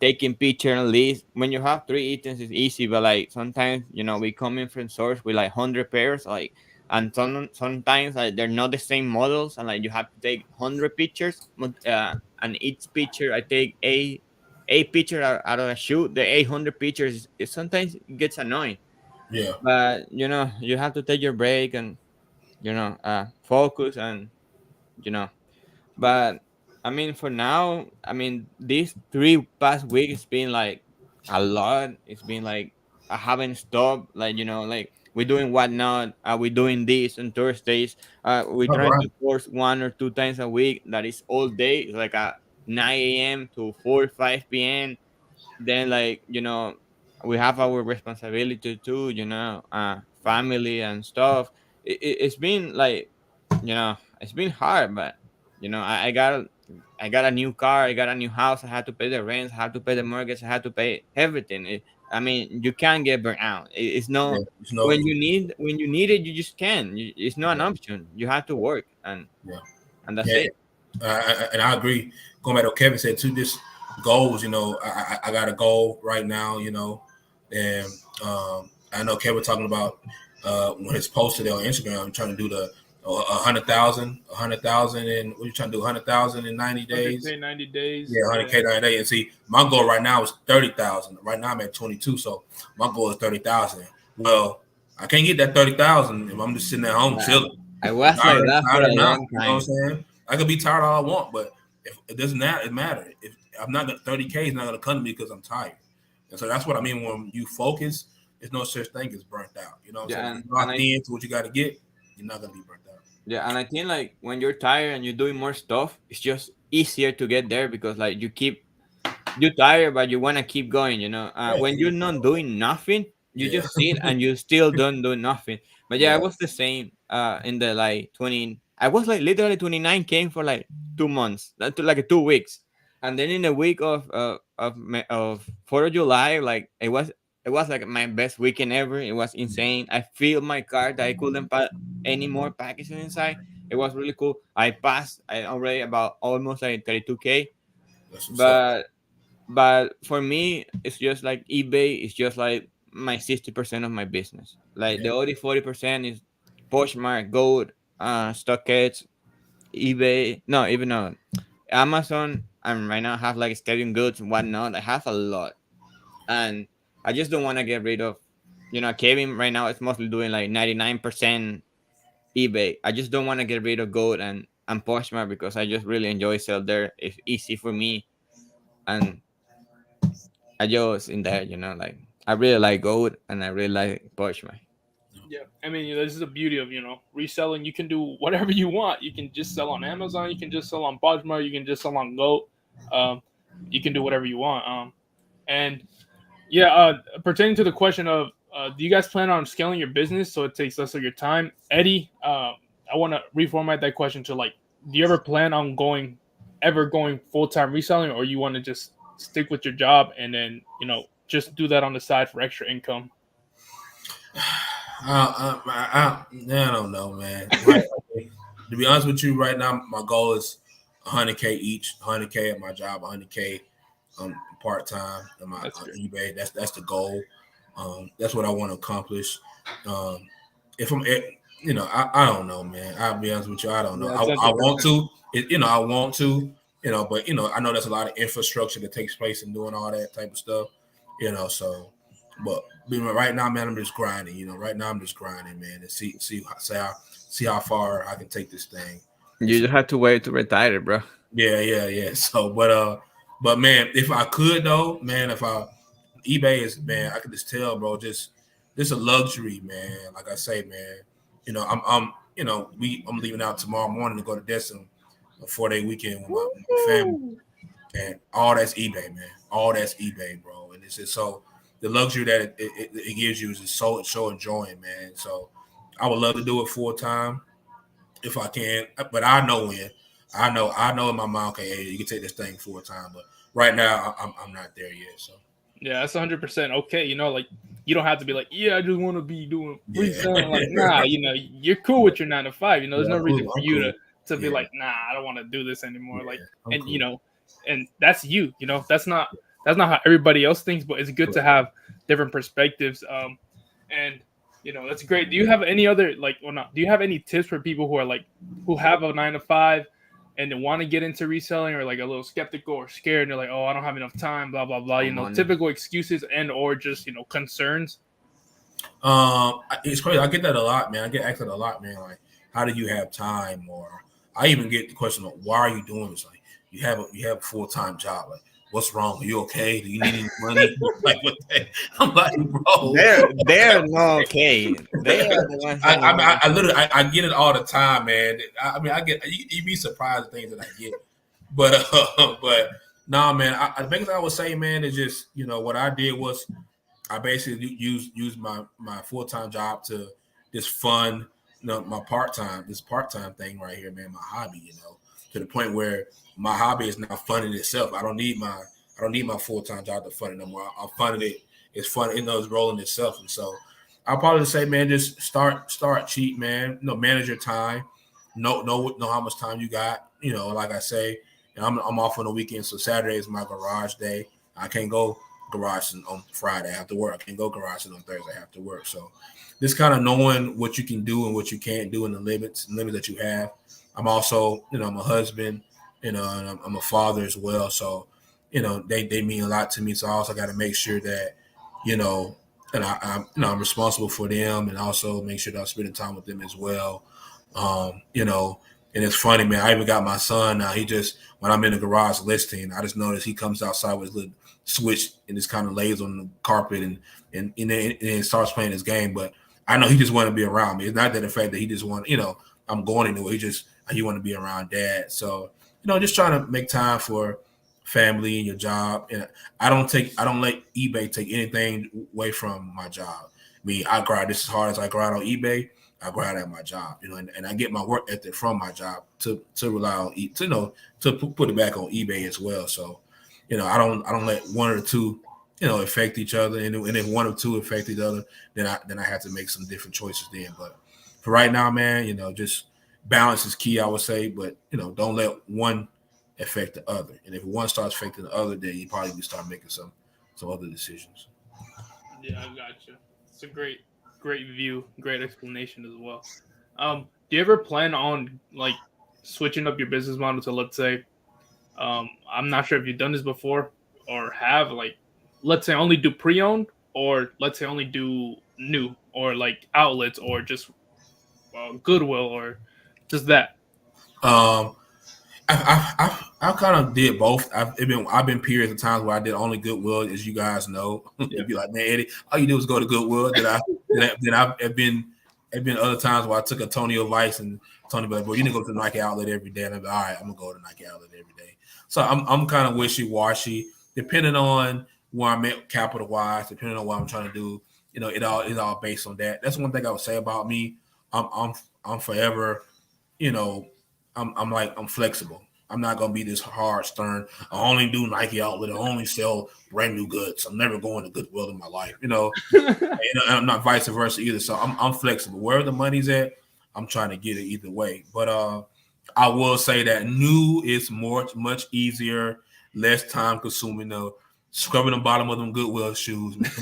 Speaker 4: taking picture at least. When you have 3 items, it's easy, but like sometimes, we come in from source with like 100 pairs, like, and sometimes like they're not the same models, and like you have to take 100 pictures, and each picture I take a picture out of a shoot. The 800 pictures, it sometimes it gets annoying,
Speaker 3: Yeah.
Speaker 4: but you have to take your break and focus, and you know but I mean, for now, I mean, these 3 past weeks, it's been like a lot. It's been like I haven't stopped. Like, like we're doing whatnot. We're doing this on Thursdays. We're
Speaker 3: All
Speaker 4: trying
Speaker 3: right.
Speaker 4: to course 1 or 2 times a week. That is all day. It's like at 9 a.m. to 4 or 5 p.m. Then, like, we have our responsibility too, family and stuff. It's been like, it's been hard, but I got a new car, I got a new house, I had to pay the rent, I had to pay the mortgage, I had to pay everything. I mean, you can't get burnt out. It's
Speaker 3: Yeah.
Speaker 4: no
Speaker 3: It's no.
Speaker 4: when you need it, you just can. It's not an option. You have to work, and
Speaker 3: Yeah.
Speaker 4: that's
Speaker 3: Yeah.
Speaker 4: it.
Speaker 3: And I agree. Going back to what Kevin said too, this goals, I got a goal right now, and I know Kevin talking about when it's posted on Instagram, I'm trying to do the 100,000, and what you trying to do, 100,000 in 90 days?
Speaker 1: 100K 90 days.
Speaker 3: Yeah, 100K 90 days. And see, my goal right now is 30,000. Right now I'm at 22, so my goal is 30,000. Well, I can't get that 30,000 if I'm just sitting at home chilling.
Speaker 4: I was like
Speaker 3: Tired,
Speaker 4: that for
Speaker 3: tired
Speaker 4: a
Speaker 3: or not,
Speaker 4: long
Speaker 3: you know what
Speaker 4: time.
Speaker 3: I'm saying? I could be tired all I want, but if it doesn't matter. If I'm not gonna 30K is not gonna come to me because I'm tired. And so that's what I mean when you focus, there's no such thing as burnt out. You know what I'm
Speaker 4: Yeah,
Speaker 3: saying? If you're locked into what you gotta get, you're not gonna be burnt out.
Speaker 4: yeah, and I think like when you're tired and you're doing more stuff, it's just easier to get there because like you're tired, but you want to keep going.
Speaker 3: Yeah,
Speaker 4: When you're not doing nothing, you
Speaker 3: yeah,
Speaker 4: just sit and you still don't do nothing. But yeah, I
Speaker 3: yeah.
Speaker 4: was the same. In the like 20, I was like literally 29K for like 2 months, like 2 weeks, and then in the week of 4th of July, like it was like my best weekend ever. It was insane. I filled my car that I couldn't put any more packaging inside. It was really cool. I passed. I already about almost like 32K,
Speaker 3: That's what's up.
Speaker 4: but for me it's just like eBay is just like my 60% of my business. Like
Speaker 3: Yeah,
Speaker 4: the other 40% is Poshmark, Gold, StockX, eBay, no, even no, Amazon, and right now I have like Stadium Goods and whatnot. I have a lot, and I just don't want to get rid of, Kevin right now is mostly doing like 99% eBay. I just don't want to get rid of Gold and Poshmark because I just really enjoy sell there. It's easy for me, and I just in there, like I really like Gold and I really like Poshmark.
Speaker 1: Yeah, I mean, this is the beauty of reselling. You can do whatever you want. You can just sell on Amazon. You can just sell on Poshmark. You can just sell on Goat. Um, you can do whatever you want. And yeah, pertaining to the question of do you guys plan on scaling your business so it takes less of your time, Eddie? I want to reformat that question to like, do you ever plan on going full time reselling, or you want to just stick with your job and then just do that on the side for extra income?
Speaker 3: I don't know, man. Right. To be honest with you, right now my goal is 100K each, 100K at my job, 100K part time on my eBay. That's the goal. That's what I want to accomplish. If I'm, I don't know, man. I'll be honest with you, I don't know.
Speaker 1: Yeah,
Speaker 3: I want to, I want to, but I know there's a lot of infrastructure that takes place in doing all that type of stuff, So, but right now, man, I'm just grinding. Right now I'm just grinding, man, and see how far I can take this thing.
Speaker 4: You just have to wait to retire, bro.
Speaker 3: Yeah. So, but man, if I could though, man, eBay is, man, I could just tell, bro, just a luxury, man. Like I say, man, I'm leaving out tomorrow morning to go to Destin, a 4-day weekend with my family, and all that's eBay, man. All that's eBay, bro. And it's just so the luxury that it gives you is just so enjoying, man. So I would love to do it full time if I can, but I know when. I know in my mind, okay, hey, you can take this thing full time, but right now I'm not there yet. So
Speaker 1: yeah, that's 100% okay. Like you don't have to be like, yeah, I just want to be doing
Speaker 3: yeah.
Speaker 1: reselling. Like, nah, you're cool with your 9 to 5. There's no reason for you to be like, nah, I don't want to do this anymore. Like,
Speaker 3: I'm
Speaker 1: and
Speaker 3: cool.
Speaker 1: and that's you. That's not that's not how everybody else thinks, but it's good to have different perspectives. And that's great. Do you have any other do you have any tips for people who are who have a 9 to 5 and they want to get into reselling, or a little skeptical or scared, and they're like, oh, I don't have enough time, blah blah blah, typical excuses and or just concerns?
Speaker 3: It's crazy. I get that a lot, man. I get asked that a lot, man. Like, how do you have time? Or I even get the question of, why are you doing this? Like, you have a full-time job. Like, what's wrong? Are you okay? Do you need any money? Like, what the, I'm like, bro,
Speaker 4: they're not okay. They are the ones.
Speaker 3: I literally I get it all the time, man. I mean, I get you'd be surprised at things that I get, but nah, man. The biggest thing I would say, man, is just what I did was I basically used my full-time job to just fund my part-time thing right here, man, my hobby, to the point where my hobby is now funding itself. I don't need my full-time job to fund it no more. I funded it. It's fun, it's rolling itself. And so I'll probably say, man, just start cheap, man. Manage your time. Know how much time you got. Like I say, I'm off on the weekend, so Saturday is my garage day. I can't go garage on Friday. I have to work. I can't go garage on Thursday. I have to work. So just kind of knowing what you can do and what you can't do, and the limits that you have. I'm also, I'm a husband, and I'm a father as well. So, they mean a lot to me. So I also got to make sure that, and I'm responsible for them, and also make sure that I'm spending time with them as well. And it's funny, man. I even got my son now. He just, when I'm in the garage listing, I just notice he comes outside with his little switch and just kind of lays on the carpet and then starts playing his game. But I know he just want to be around me. It's not that the fact that he just want, I'm going anywhere. He want to be around dad. So, just trying to make time for family and your job. And I don't let eBay take anything away from my job. I mean, I grind just as hard as I grind on eBay. I grind at my job, and I get my work ethic from my job to rely on to put it back on eBay as well. So, I don't let one or two, affect each other, and if one or two affect each other, then I have to make some different choices then. But for right now, man, just balance is key, I would say. But don't let one affect the other, and if one starts affecting the other, then you probably start making some other decisions.
Speaker 1: Yeah, I got you. It's a great view, great explanation as well. Do you ever plan on switching up your business model to, let's say, I'm not sure if you've done this before or have, let's say only do pre-owned, or let's say only do new, or outlets, or just Goodwill, or just that?
Speaker 3: I kind of did both. I've been periods of times where I did only Goodwill, as you guys know. Yeah. You'd be like, man, Eddie, all you do is go to Goodwill. Then I've been other times where I took Antonio Vice, and Tony be like, bro, you need to go to the Nike outlet every day. And I'm like, all right, I'm gonna go to the Nike outlet every day. So I'm kind of wishy-washy, depending on where I'm at capital wise, depending on what I'm trying to do. It all based on that. That's one thing I would say about me. I'm forever, I'm flexible. I'm not gonna be this hard, stern. I only do Nike outlet. I only sell brand new goods. I'm never going to Goodwill in my life, and I'm not vice versa either. So I'm flexible. Wherever the money's at, I'm trying to get it either way. But I will say that new is much easier, less time consuming. Scrubbing the bottom of them Goodwill shoes, man,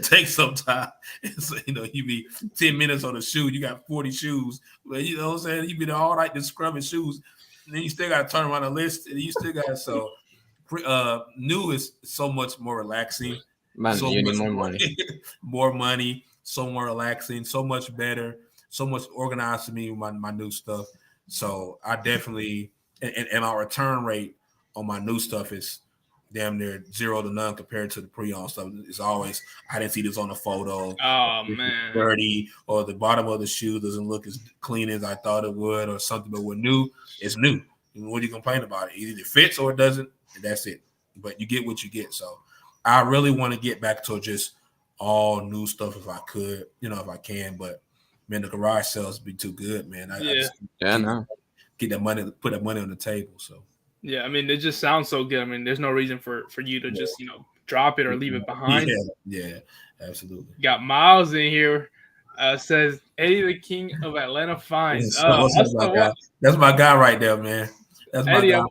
Speaker 3: take some time. So, you be 10 minutes on a shoe, you got 40 shoes. But you know what I'm saying? You be there all right to scrubbing shoes, and then you still got to turn around the list, and you still got new is so much more relaxing.
Speaker 4: Man,
Speaker 3: so
Speaker 4: you need
Speaker 3: much
Speaker 4: more money.
Speaker 3: More money, so more relaxing, so much better, so much organized to me with my new stuff. So I definitely, and my return rate on my new stuff is damn near 0 to none compared to the pre-owned stuff. It's always, I didn't see this on the photo.
Speaker 1: Oh, man.
Speaker 3: Dirty, or the bottom of the shoe doesn't look as clean as I thought it would, or something. But with new, it's new. What do you complain about? It either fits or it doesn't, and that's it. But you get what you get. So I really want to get back to just all new stuff if I could, if I can. But man, the garage sales be too good, man. I just get that money, put that money on the table. So.
Speaker 1: Yeah, I mean, it just sounds so good. I mean, there's no reason for you to just, drop it or leave it behind.
Speaker 3: Yeah, absolutely.
Speaker 1: Got Miles in here. Says, Eddie, the king of Atlanta finds.
Speaker 3: That's my guy right there, man. That's my
Speaker 1: Eddie,
Speaker 3: guy.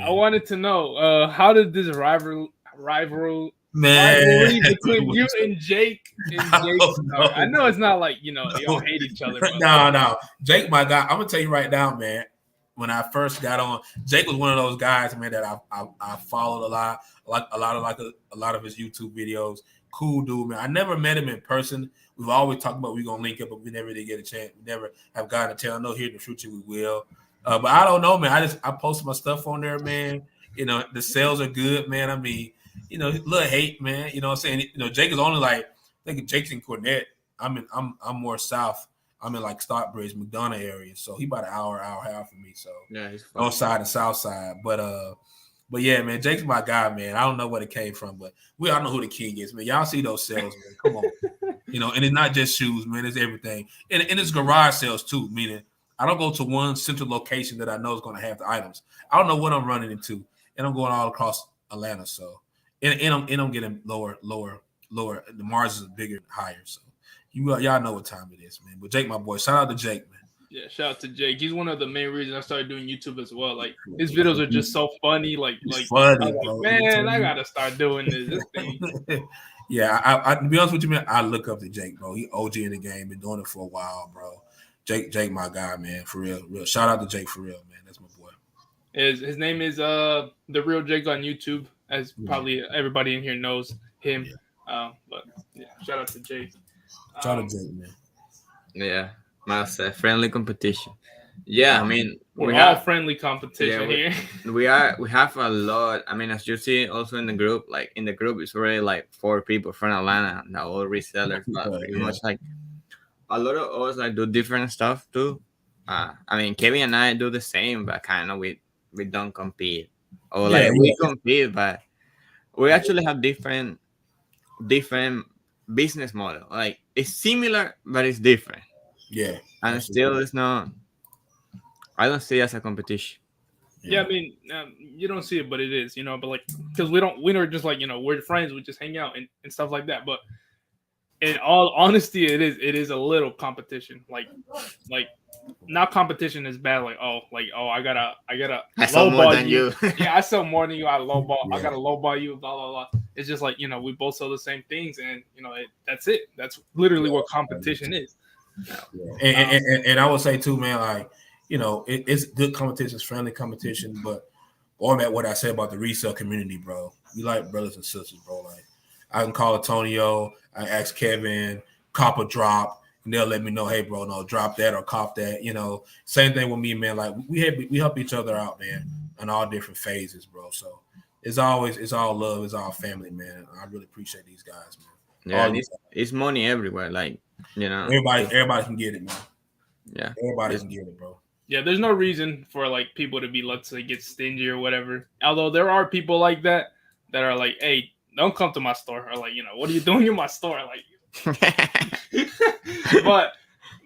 Speaker 1: I wanted to know, how did this rivalry between you and Jake. I know it's not like y'all hate each other. But
Speaker 3: no, Jake, my guy. I'm gonna tell you right now, man. When I first got on, Jake was one of those guys, man, that I followed a lot of his YouTube videos. Cool dude, man. I never met him in person. We've always talked about we're gonna link up, but we never did get a chance. We never have gotten a chance. I know here in the future we will. But I don't know, man. I post my stuff on there, man. The sales are good, man. I mean, little hate, man. You know what I'm saying? Jake is only like, I think Jake's in Cornett. I'm more south. I'm in like Stockbridge, McDonough area. So he about an hour and a half from me. So
Speaker 4: yeah, he's
Speaker 3: north side and south side. But yeah, man, Jake's my guy, man. I don't know where it came from, but we all know who the king is, man. Y'all see those sales, man. Come on. And it's not just shoes, man. It's everything. And it's garage sales too, meaning I don't go to one central location that I know is going to have the items. I don't know what I'm running into, and I'm going all across Atlanta. So, and I'm getting lower. The margins are bigger and higher. So, y'all know what time it is, man. But Jake, my boy, shout out to Jake, man.
Speaker 1: Yeah, shout out to Jake. He's one of the main reasons I started doing YouTube as well. Like his videos are just so funny. Like
Speaker 3: funny,
Speaker 1: bro. Man, I gotta start doing this thing.
Speaker 3: Yeah, I to be honest with you, man, I look up to Jake, bro. He OG in the game, been doing it for a while, bro. Jake, my guy, man, for real. Shout out to Jake for real, man. That's my boy.
Speaker 1: His name is The Real Jake on YouTube, as probably everybody in here knows him. Yeah. But yeah, shout out to Jake.
Speaker 3: Shout out to Jake, man.
Speaker 4: Yeah, must say friendly competition. Yeah, I mean
Speaker 1: we have friendly competition here.
Speaker 4: We have a lot. I mean, as you see also in the group, like in the group it's already like 4 people from Atlanta, now all resellers, but pretty much like a lot of us like do different stuff too. I mean, Kevin and I do the same, but kind of we don't compete, or like we compete, but we actually have different business model. Like it's similar, but it's different.
Speaker 3: Yeah,
Speaker 4: and still it's not. I don't see it as a competition.
Speaker 1: Yeah, I mean, you don't see it, but it is, But like, because we don't just like we're friends, we just hang out and stuff like that. But in all honesty, it is a little competition. Like not competition is bad. Like I gotta
Speaker 4: sell more than you.
Speaker 1: Yeah, I sell more than you. I lowball. Yeah. I gotta lowball you. Blah blah blah. It's just like we both sell the same things, and that's it. That's literally what competition is.
Speaker 3: Yeah. And I would say too, man, like it's good competition, it's friendly competition, but going back what I said about the resale community, bro, we like brothers and sisters, bro. Like I can call Antonio, I ask Kevin, cop a drop, and they'll let me know, hey, bro, no, drop that or cop that. Same thing with me, man. Like we help each other out, man, in all different phases, bro. So it's all love, it's all family, man. I really appreciate these guys, man.
Speaker 4: Yeah, it's money everywhere, like
Speaker 3: everybody can get it, man.
Speaker 4: Yeah,
Speaker 3: everybody can get it, bro.
Speaker 1: Yeah, there's no reason for like people to be, let's say, get stingy or whatever. Although there are people like that are like, hey, don't come to my store, or like, what are you doing in my store? Like,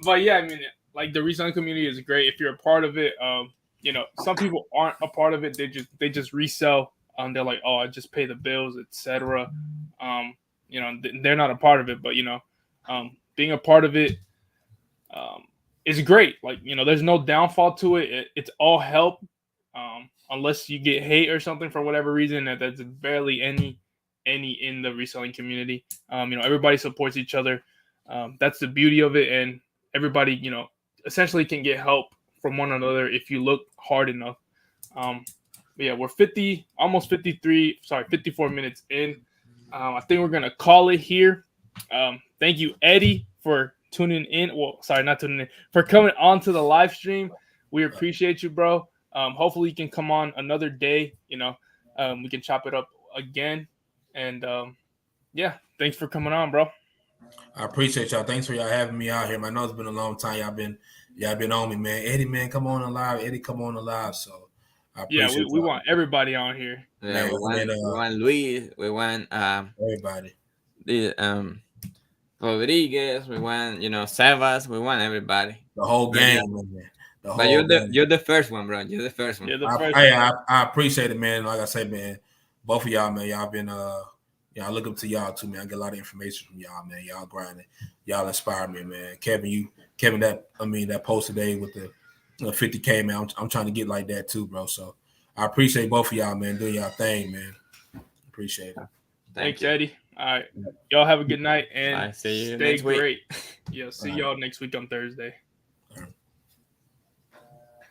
Speaker 1: but yeah, I mean, like the reselling community is great if you're a part of it. Some people aren't a part of it. They just resell. They're like, oh, I just pay the bills, etc. They're not a part of it, but being a part of it is great. Like, there's no downfall to it. It's all help, unless you get hate or something for whatever reason. That's barely any in the reselling community. Everybody supports each other. That's the beauty of it, and everybody, essentially can get help from one another if you look hard enough. But yeah, we're 54 minutes in. I think we're gonna call it here. Thank you, Eddie, for tuning in. Well, sorry, not tuning in, for coming on to the live stream. We appreciate you, bro. Hopefully you can come on another day. We can chop it up again. And yeah, thanks for coming on, bro.
Speaker 3: I appreciate y'all. Thanks for y'all having me out here. I know it's been a long time. Y'all been on me, man. Eddie, man, come on alive. Eddie, come on alive. So I appreciate
Speaker 1: we want everybody on here.
Speaker 4: Yeah, we want Luis. We want
Speaker 3: everybody.
Speaker 4: The Rodriguez. We want Sebas. We want everybody.
Speaker 3: The whole game, man.
Speaker 4: But you're the first one, bro. You're the first one.
Speaker 3: I appreciate it, man. Like I said, man, both of y'all, man, y'all been I look up to y'all too, man. I get a lot of information from y'all, man. Y'all grinding, y'all inspire me, man. Kevin, that post today with the 50K, man. I'm trying to get like that too, bro. So I appreciate both of y'all, man, doing y'all thing, man. appreciate it.
Speaker 1: Thanks, Eddie. All right. Y'all have a good night and
Speaker 4: I see you
Speaker 1: stay
Speaker 4: next week.
Speaker 1: great. Yeah, see y'all next week on Thursday.